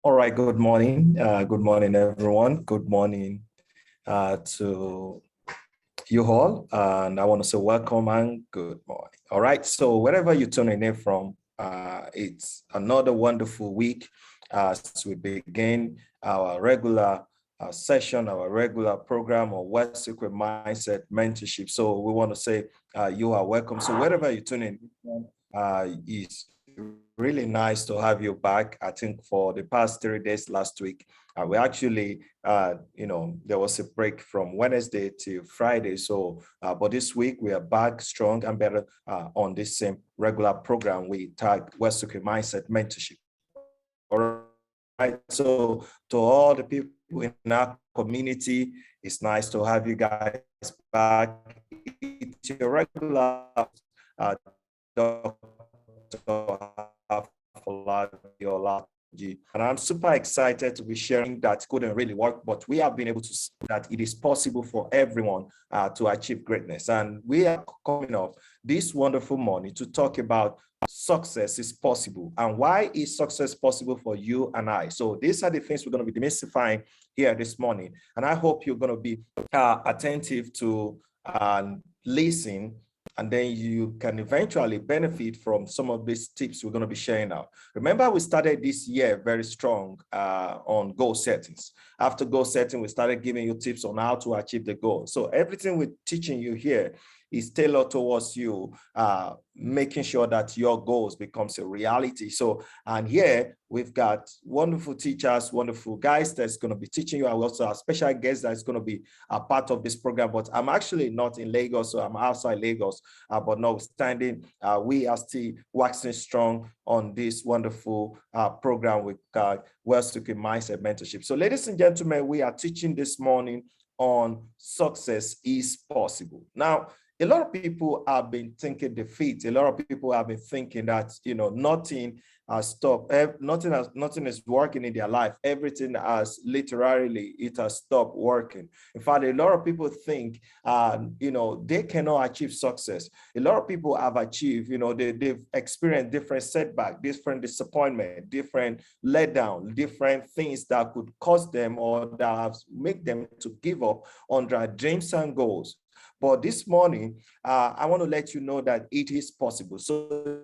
All right, good morning. Good morning, everyone. Good morning to you all. And I want to say welcome and good morning. All right, so wherever you're tuning in from, it's another wonderful week as we begin our regular session, our regular program on West Secret Mindset Mentorship. So we want to say you are welcome. So wherever you're tuning in from, is really nice to have you back. I think for the past 3 days last week, we actually, there was a break from Wednesday to Friday. So, but this week we are back strong and better on this same regular program we tagged West Secret Mindset Mentorship. All right. So, to all the people in our community, it's nice to have you guys back. It's your regular Dr. And I'm super excited to be sharing that couldn't really work, but we have been able to see that it is possible for everyone to achieve greatness. And we are coming up this wonderful morning to talk about success is possible and why is success possible for you and I. So these are the things we're going to be demystifying here this morning. And I hope you're going to be attentive to listen, and then you can eventually benefit from some of these tips we're going to be sharing now. Remember, we started this year very strong on goal settings. After goal setting, we started giving you tips on how to achieve the goal. So everything we're teaching you here is tailored towards you, making sure that your goals becomes a reality. So, and here we've got wonderful teachers, wonderful guys that's going to be teaching you. I also have a special guest that's going to be a part of this program, but I'm actually not in Lagos, so I'm outside Lagos. But notwithstanding, we are still waxing strong on this wonderful program with Wealth Seeking Mindset Mentorship. So, ladies and gentlemen, we are teaching this morning on success is possible. Now, a lot of people have been thinking defeat. A lot of people have been thinking that, nothing has stopped. Nothing is working in their life. Everything has literally, it has stopped working. In fact, a lot of people think, they cannot achieve success. A lot of people have achieved, they've experienced different setbacks, different disappointment, different letdown, different things that could cause them or that have make them to give up on their dreams and goals. But this morning, I want to let you know that it is possible. So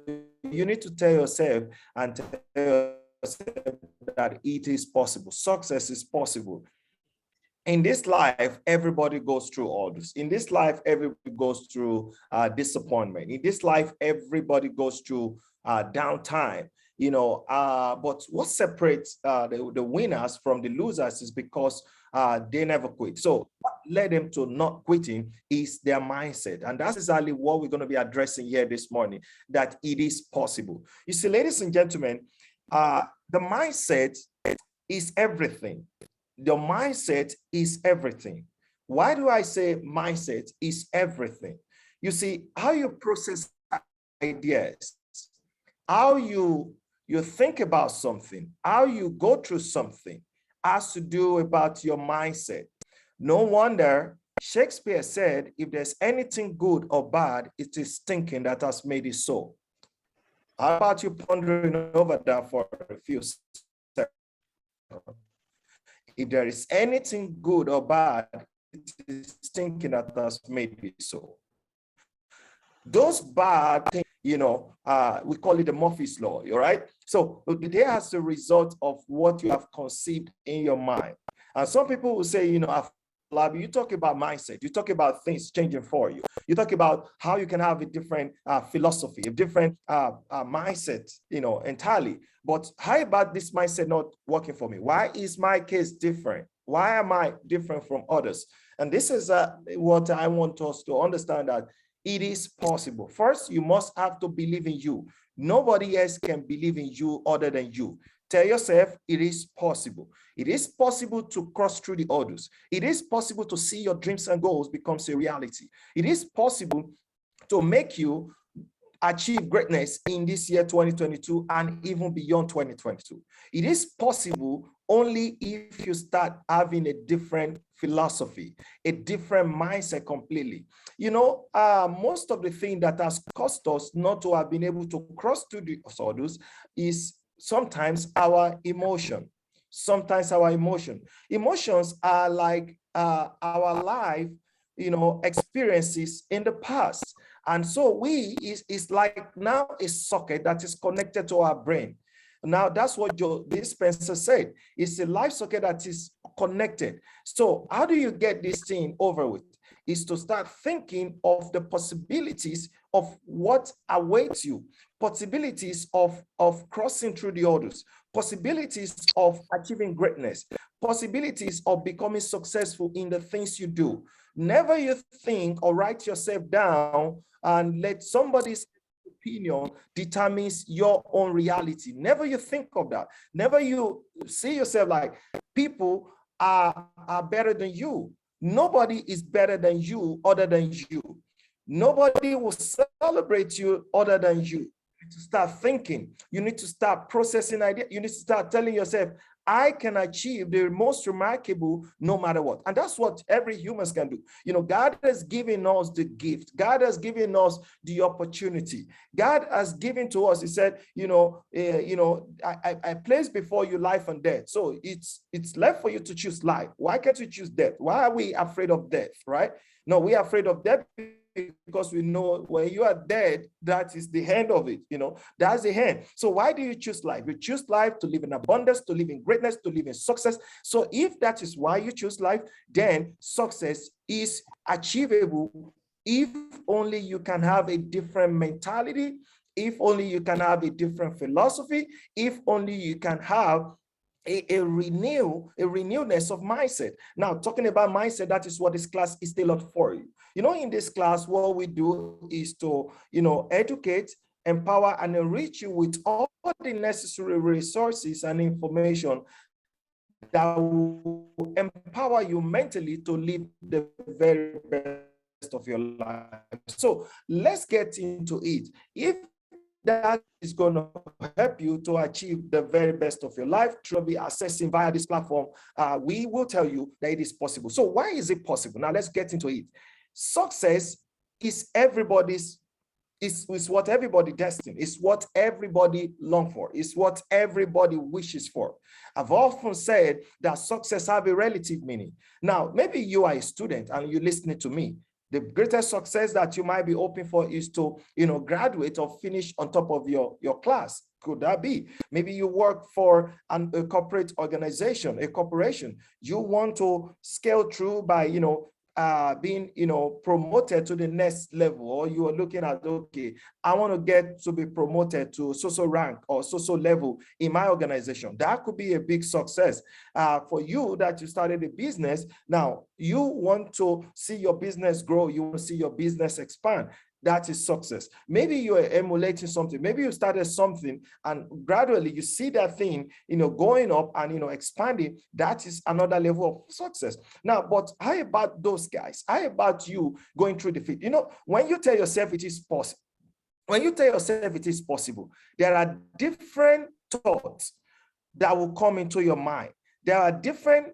you need to tell yourself and tell yourself that it is possible. Success is possible. In this life, everybody goes through all this. In this life, everybody goes through disappointment. In this life, everybody goes through downtime. But what separates the winners from the losers is because they never quit. So what led them to not quitting is their mindset. And that's exactly what we're going to be addressing here this morning, that it is possible. You see, ladies and gentlemen, the mindset is everything. The mindset is everything. Why do I say mindset is everything? You see, how you process ideas, how you think about something, how you go through something has to do about your mindset. No wonder Shakespeare said, if there's anything good or bad, it is thinking that has made it so. How about you pondering over that for a few seconds? If there is anything good or bad, it is thinking that has made it so. Those bad things, we call it the Murphy's Law, all right? So they as a result of what you have conceived in your mind. And some people will say, you talk about mindset, you talk about things changing for you. You talk about how you can have a different philosophy, a different mindset, entirely. But how about this mindset not working for me? Why is my case different? Why am I different from others? And this is what I want us to understand, that it is possible. First, you must have to believe in you. Nobody else can believe in you other than you. Tell yourself it is possible. It is possible to cross through the hurdles. It is possible to see your dreams and goals become a reality. It is possible to make you achieve greatness in this year 2022 and even beyond 2022. It is possible only if you start having a different philosophy, a different mindset completely. Most of the thing that has caused us not to have been able to cross through the hurdles is sometimes our emotion. sometimes our emotion. Emotions are like our life, experiences in the past. And so is like now a socket that is connected to our brain. Now, that's what Joe Dispenser said. It's a life socket that is connected. So how do you get this thing over with? Is to start thinking of the possibilities of what awaits you, possibilities of crossing through the orders, possibilities of achieving greatness, possibilities of becoming successful in the things you do. Never you think or write yourself down and let somebody's opinion determines your own reality. Never you think of that. Never you see yourself like people are better than you. Nobody is better than you other than you. Nobody will celebrate you other than you. You need to start thinking. You need to start processing ideas. You need to start telling yourself, I can achieve the most remarkable no matter what. And that's what every human can do. God has given us the gift. God has given us the opportunity. God has given to us. He said, I place before you life and death. So it's left for you to choose life. Why can't you choose death? Why are we afraid of death, right? No, we are afraid of death because we know when you are dead, that is the end of it. That's the end. So why do you choose life? You choose life to live in abundance, to live in greatness, to live in success. So if that is why you choose life, then success is achievable if only you can have a different mentality, if only you can have a different philosophy, if only you can have a renewedness of mindset. Now, talking about mindset, that is what this class is tailored for you. In this class, what we do is to, educate, empower, and enrich you with all the necessary resources and information that will empower you mentally to live the very best of your life. So let's get into it. If that is going to help you to achieve the very best of your life, to be accessing via this platform, we will tell you that it is possible. So why is it possible? Now let's get into it. Success is what everybody destined. It's what everybody long for. It's what everybody wishes for. I've often said that success have a relative meaning. Now, maybe you are a student and you're listening to me. The greatest success that you might be hoping for is to, graduate or finish on top of your class. Could that be? Maybe you work for a corporate organization, a corporation. You want to scale through by, being, promoted to the next level, or you are looking at, okay, I want to get to be promoted to so rank or so level in my organization. That could be a big success. For you that you started a business, now you want to see your business grow, you want to see your business expand. That is success. Maybe you are emulating something. Maybe you started something and gradually you see that thing, going up and, expanding. That is another level of success. Now, but how about those guys? How about you going through the field? When you tell yourself it is possible, there are different thoughts that will come into your mind. There are different,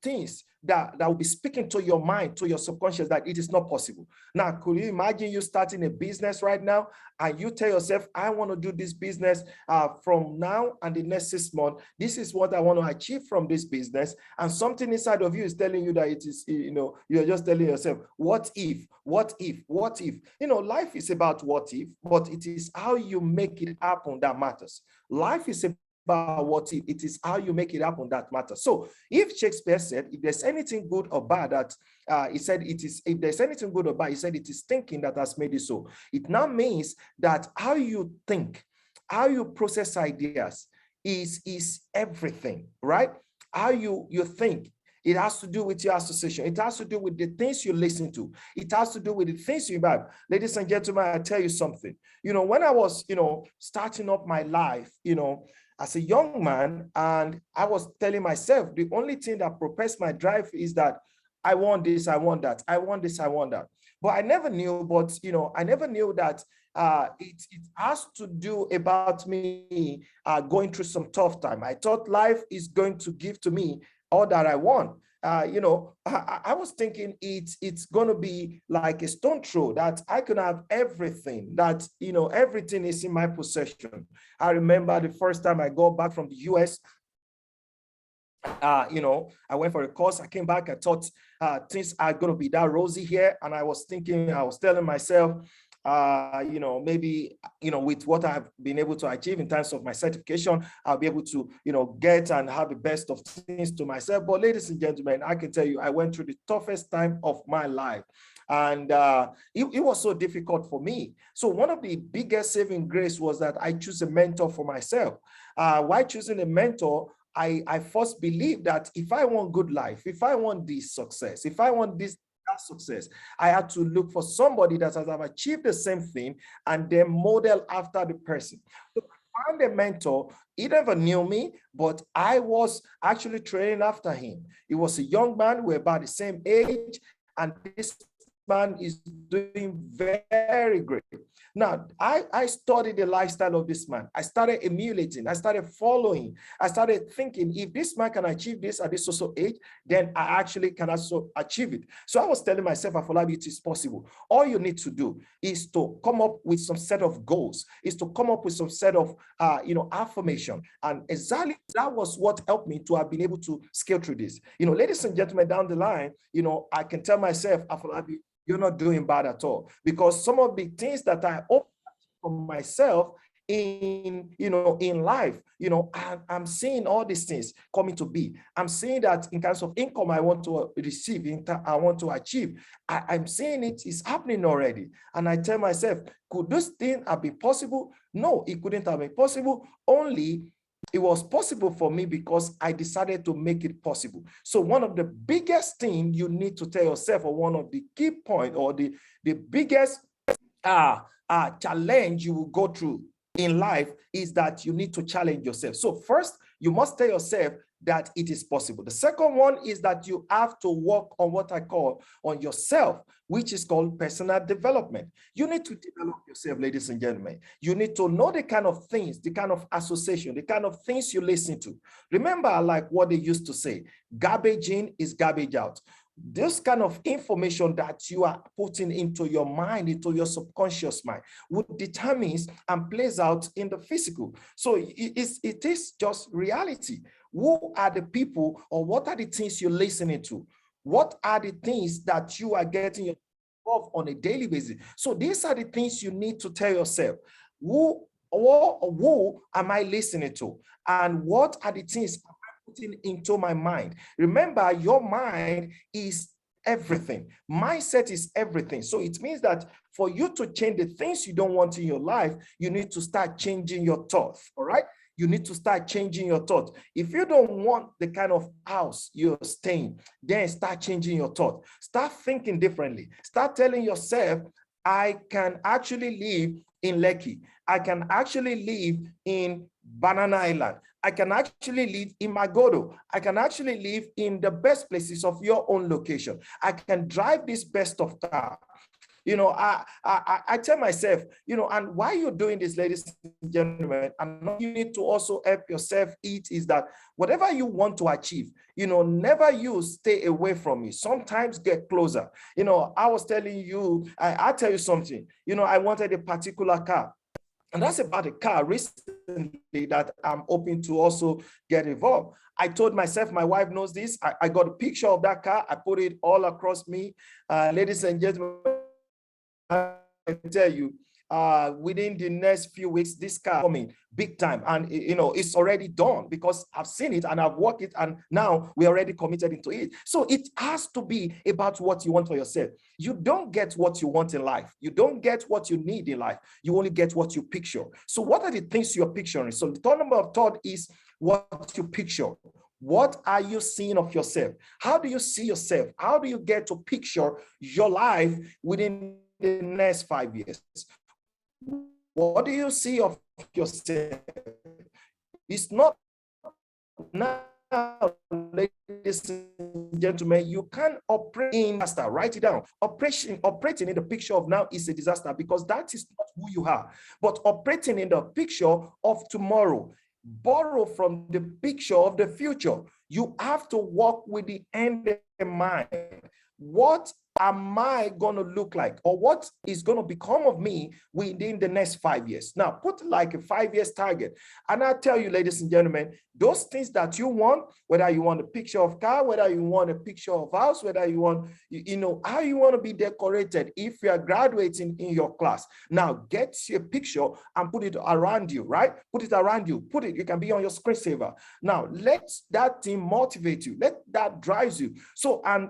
things that will be speaking to your mind, to your subconscious, that it is not possible. Now, could you imagine you starting a business right now and you tell yourself, I want to do this business from now and the next 6 months. This is what I want to achieve from this business. And something inside of you is telling you that it is, you're just telling yourself, what if? Life is about what if, but it is how you make it happen that matters. Life is about what if, it is how you make it happen that matters. So if Shakespeare said, if there's anything good or bad, that he said it is, if there's anything good or bad, he said it is thinking that has made it so. It now means that how you think, how you process ideas is everything, right? How you think. It has to do with your association. It has to do with the things you listen to. It has to do with the things you imbibe. Ladies and gentlemen, I tell you something. When I was, starting up my life, as a young man, and I was telling myself, the only thing that propels my drive is that I want this, I want that, I want this, I want that. But I never knew, that it has to do about me going through some tough time. I thought life is going to give to me all that I want. I was thinking it's going to be like a stone throw that I can have everything, that, everything is in my possession. I remember the first time I got back from the US, I went for a course. I came back. I thought things are going to be that rosy here. And I was telling myself, maybe, with what I've been able to achieve in terms of my certification, I'll be able to, get and have the best of things to myself. But ladies and gentlemen, I can tell you, I went through the toughest time of my life. And it was so difficult for me. So one of the biggest saving grace was that I choose a mentor for myself. Why choosing a mentor? I first believed that if I want good life, if I want this success, if I want that success, I had to look for somebody that has achieved the same thing and then model after the person. So I found a mentor. He never knew me, but I was actually training after him. He was a young man. We're about the same age, and this man is doing very great. Now, I studied the lifestyle of this man. I started emulating. I started following. I started thinking, if this man can achieve this at this social age, then I actually can also achieve it. So I was telling myself, Afolabi, it is possible. All you need to do is to come up with some set of goals, is to come up with some set of, affirmation. And exactly that was what helped me to have been able to scale through this. Ladies and gentlemen, down the line, I can tell myself, Afolabi, you're not doing bad at all, because some of the things that I hope for myself in life, I'm seeing all these things coming to be. I'm seeing that in terms of income I want to receive, I want to achieve, I'm seeing it is happening already. And I tell myself, could this thing have been possible? No, it couldn't have been possible. Only it was possible for me because I decided to make it possible. So one of the biggest things you need to tell yourself, or one of the key points, or the biggest challenge you will go through in life, is that you need to challenge yourself. So first, you must tell yourself that it is possible. The second one is that you have to work on what I call on yourself, which is called personal development. You need to develop yourself, ladies and gentlemen. You need to know the kind of things, the kind of association, the kind of things you listen to. Remember, like what they used to say, garbage in is garbage out. This kind of information that you are putting into your mind, into your subconscious mind, would determines and plays out in the physical. So it is just reality. Who are the people, or what are the things you're listening to? What are the things that you are getting involved on a daily basis? So these are the things you need to tell yourself. Who am I listening to? And what are the things putting into my mind? Remember, your mind is everything. Mindset is everything. So it means that for you to change the things you don't want in your life, you need to start changing your thoughts. All right. You need to start changing your thoughts. If you don't want the kind of house you're staying, then start changing your thought. Start thinking differently. Start telling yourself, I can actually live in Lekki. I can actually live in Banana Island. I can actually live in Magodo. I can actually live in the best places of your own location. I can drive this best of car. I tell myself, and why you're doing this, ladies and gentlemen, and you need to also help yourself eat, is that whatever you want to achieve, never you stay away from it. Sometimes get closer. I was telling you, I tell you something, I wanted a particular car. And that's about a car recently that I'm hoping to also get involved. I told myself, my wife knows this. I got a picture of that car. I put it all across me. Ladies and gentlemen, I tell you, within the next few weeks, this car coming big time, and it's already done because I've seen it and I've worked it, and now we're already committed into it. So it has to be about what you want for yourself. You don't get what you want in life. You don't get what you need in life. You only get what you picture. So what are the things you're picturing? So the third number of thought is what you picture. What are you seeing of yourself? How do you see yourself? How do you get to picture your life within the next 5 years? What do you see of yourself? It's not now, ladies and gentlemen, you can operate in disaster. Write it down. Operating in the picture of now is a disaster, because that is not who you are. But operating in the picture of tomorrow, borrow from the picture of the future. You have to walk with the end in mind. What am I going to look like, or what is going to become of me within the next 5 years? Now, put like a 5 years target. And I tell you, ladies and gentlemen, those things that you want, whether you want a picture of car, whether you want a picture of house, whether you want, how you want to be decorated. If you are graduating in your class, now get your picture and put it around you, right? Put it around you. Put it, you can be on your screensaver. Now, let that thing motivate you. Let that drive you. So, and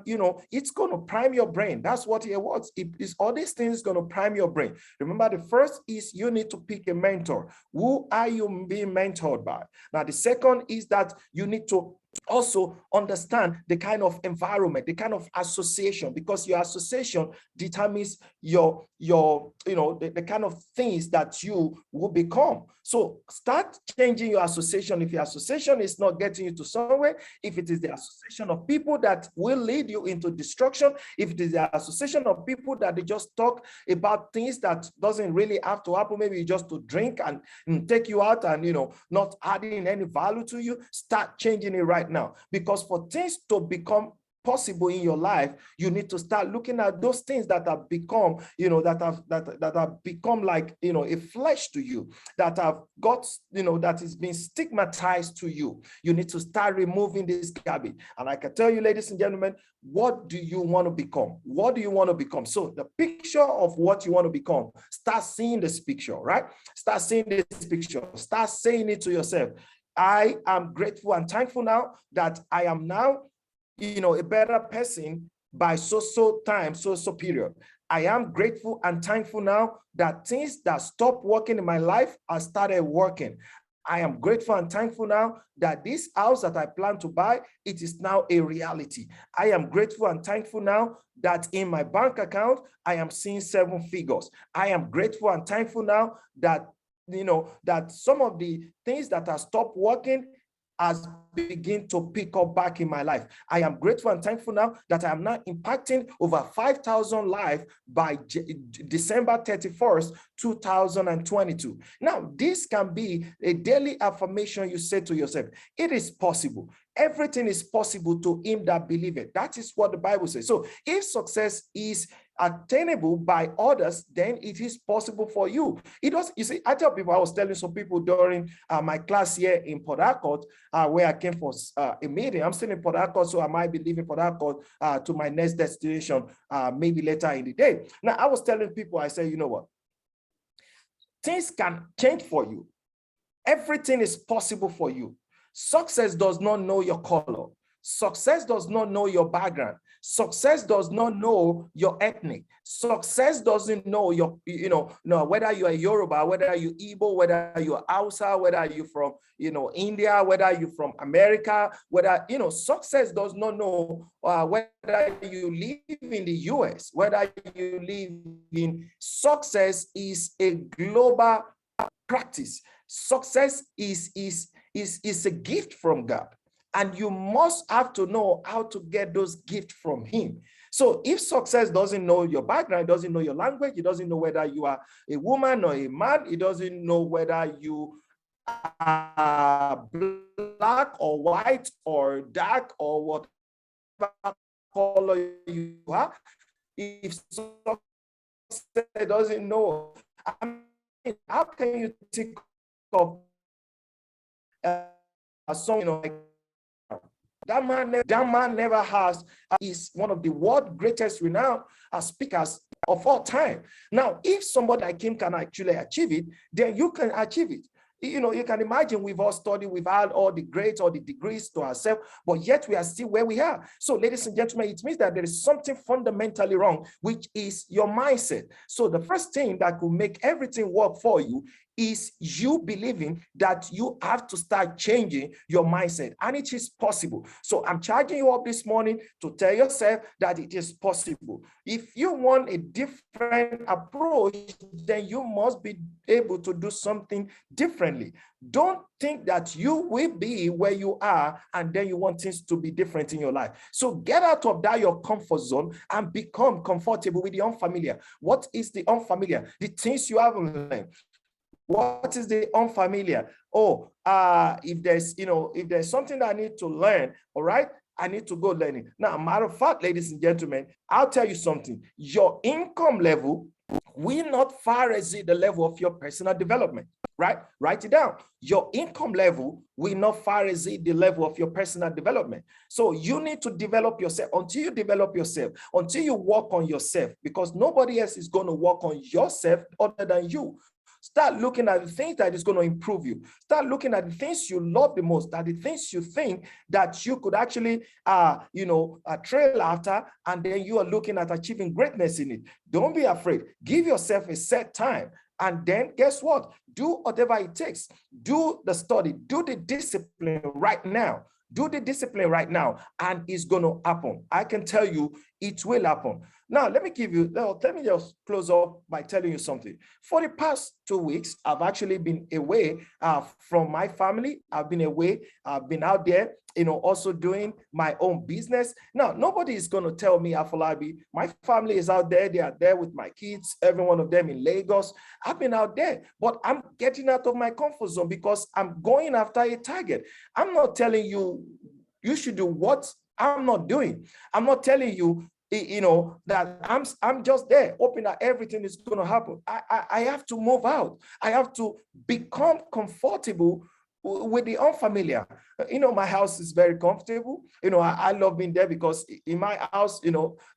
it's going to prime your brain. That's what it was. It is all these things going to prime your brain. Remember, the first is you need to pick a mentor. Who are you being mentored by? Now, the second is that you need to also understand the kind of environment, the kind of association, because your association determines the kind of things that you will become. So start changing your association. If your association is not getting you to somewhere, if it is the association of people that will lead you into destruction, if it is the association of people that they just talk about things that doesn't really have to happen, maybe just to drink and take you out and not adding any value to you, start changing it right now. Because for things to become possible in your life, you need to start looking at those things that have become, that have become like, a flesh to you, that have got, that is being stigmatized to you. You need to start removing this garbage. And I can tell you, ladies and gentlemen, what do you want to become? What do you want to become? So the picture of what you want to become, start seeing this picture, right? Start seeing this picture. Start saying it to yourself. I am grateful and thankful now that I am now, a better person by so time, so period. I am grateful and thankful now that things that stopped working in my life have started working. I am grateful and thankful now that this house that I plan to buy, it is now a reality. I am grateful and thankful now that in my bank account, I am seeing 7 figures. I am grateful and thankful now that that some of the things that have stopped working has begin to pick up back in my life. I am grateful and thankful now that I am now impacting over 5,000 lives by December 31st, 2022. Now, this can be a daily affirmation you say to yourself. It is possible. Everything is possible to him that believeth. That is what the Bible says. So if success is attainable by others, then it is possible for you. It does. You see, I tell people, I was telling some people during my class here in Port Harcourt, where I came for a meeting. I'm still in Port Harcourt, so I might be leaving Port Harcourt to my next destination maybe later in the day. Now, I was telling people, I said, you know what? Things can change for you. Everything is possible for you. Success does not know your color. Success does not know your background. Success does not know your ethnic. Success doesn't know your, whether you are Yoruba, whether you're Igbo, whether you're Hausa, whether you're from, India, whether you're from America, whether, success does not know whether you live in the US, whether you live in, success is a global practice. Success is a gift from God. And you must have to know how to get those gifts from him. So if success doesn't know your background, it doesn't know your language, it doesn't know whether you are a woman or a man, it doesn't know whether you are black or white or dark or whatever color you are, if success doesn't know, I mean, how can you think of someone like that man never has, is one of the world's greatest renowned speakers of all time. Now, if somebody like him can actually achieve it, then you can achieve it. You can imagine we've all studied, we've had all the grades or the degrees to ourselves, but yet we are still where we are. So, ladies and gentlemen, it means that there is something fundamentally wrong, which is your mindset. So the first thing that could make everything work for you is you believing that you have to start changing your mindset, and it is possible. So I'm charging you up this morning to tell yourself that it is possible. If you want a different approach, then you must be able to do something differently. Don't think that you will be where you are and then you want things to be different in your life. So get out of that your comfort zone and become comfortable with the unfamiliar. What is the unfamiliar? The things you haven't learned. What is the unfamiliar? Oh, if there's something that I need to learn, all right, I need to go learn it. Now, matter of fact, ladies and gentlemen, I'll tell you something. Your income level will not far exceed the level of your personal development, right? Write it down. Your income level will not far exceed the level of your personal development. So you need to develop yourself. Until you develop yourself, until you work on yourself, because nobody else is going to work on yourself other than you. Start looking at the things that is going to improve you. Start looking at the things you love the most, that the things you think that you could actually, trail after, and then you are looking at achieving greatness in it. Don't be afraid. Give yourself a set time. And then guess what? Do whatever it takes. Do the study, do the discipline right now. Do the discipline right now, and it's going to happen. I can tell you it will happen. Now, let me just close up by telling you something. For the past 2 weeks, I've actually been away from my family. I've been away. I've been out there, also doing my own business. Now, nobody is going to tell me, Afolabi, my family is out there. They are there with my kids, every one of them in Lagos. I've been out there, but I'm getting out of my comfort zone because I'm going after a target. I'm not telling you you should do what I'm not doing. I'm not telling you, that I'm just there, hoping that everything is going to happen. I have to move out. I have to become comfortable with the unfamiliar. My house is very comfortable. I love being there because in my house,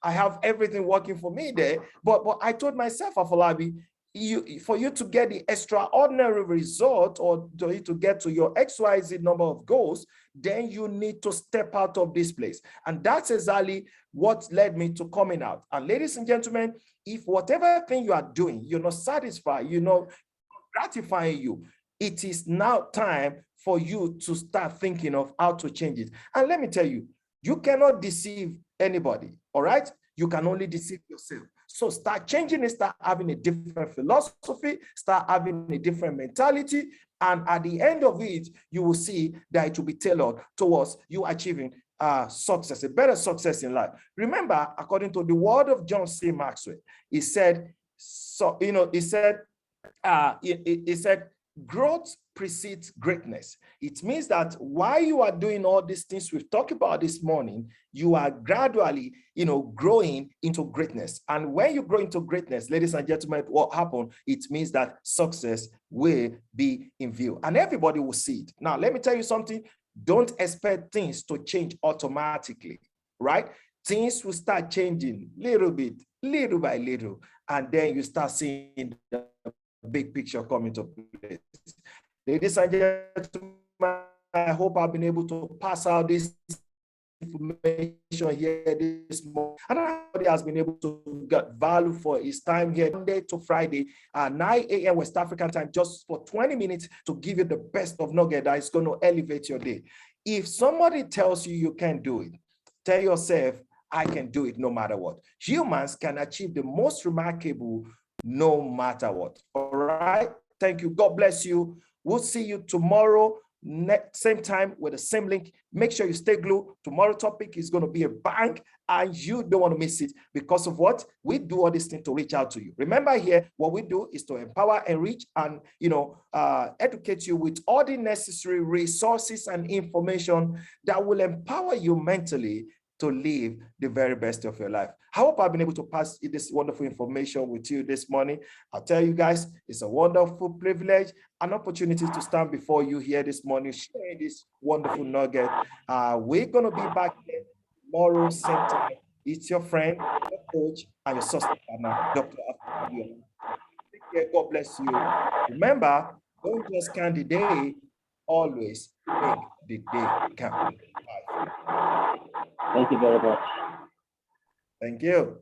I have everything working for me there. But I told myself, Afolabi, for you to get the extraordinary result, or to get to your XYZ number of goals, then you need to step out of this place. And that's exactly what led me to coming out. And ladies and gentlemen, if whatever thing you are doing, you're not satisfied, gratifying you, it is now time for you to start thinking of how to change it. And let me tell you, you cannot deceive anybody, all right? You can only deceive yourself. So start changing it, start having a different philosophy, start having a different mentality. And at the end of it, you will see that it will be tailored towards you achieving success, a better success in life. Remember, according to the word of John C. Maxwell, he said, growth precedes greatness. It means that while you are doing all these things we've talked about this morning, you are gradually, growing into greatness. And when you grow into greatness, ladies and gentlemen, what happens? It means that success will be in view and everybody will see it. Now, let me tell you something. Don't expect things to change automatically, right? Things will start changing little bit, little by little, and then you start seeing the big picture coming to place. Ladies and gentlemen, I hope I've been able to pass out this information here this morning, and everybody has been able to get value for his time here Monday to Friday, 9 a.m. West African time, just for 20 minutes to give you the best of nugget that is going to elevate your day. If somebody tells you you can't do it, tell yourself, I can do it no matter what. Humans can achieve the most remarkable no matter what. All right. Thank you. God bless you. We'll see you tomorrow, same time with the same link. Make sure you stay glued. Tomorrow's topic is going to be a bang, and you don't want to miss it because of what? We do all these things to reach out to you. Remember here, what we do is to empower, enrich, and educate you with all the necessary resources and information that will empower you mentally to live the very best of your life. I hope I've been able to pass this wonderful information with you this morning. I'll tell you guys, it's a wonderful privilege, an opportunity to stand before you here this morning, sharing this wonderful nugget. We're going to be back here tomorrow, same time. It's your friend, your coach, and your sustainer partner, Dr. Afolabi. Take care. God bless you. Remember, don't just count the day, always make the day count. Thank you very much. Thank you.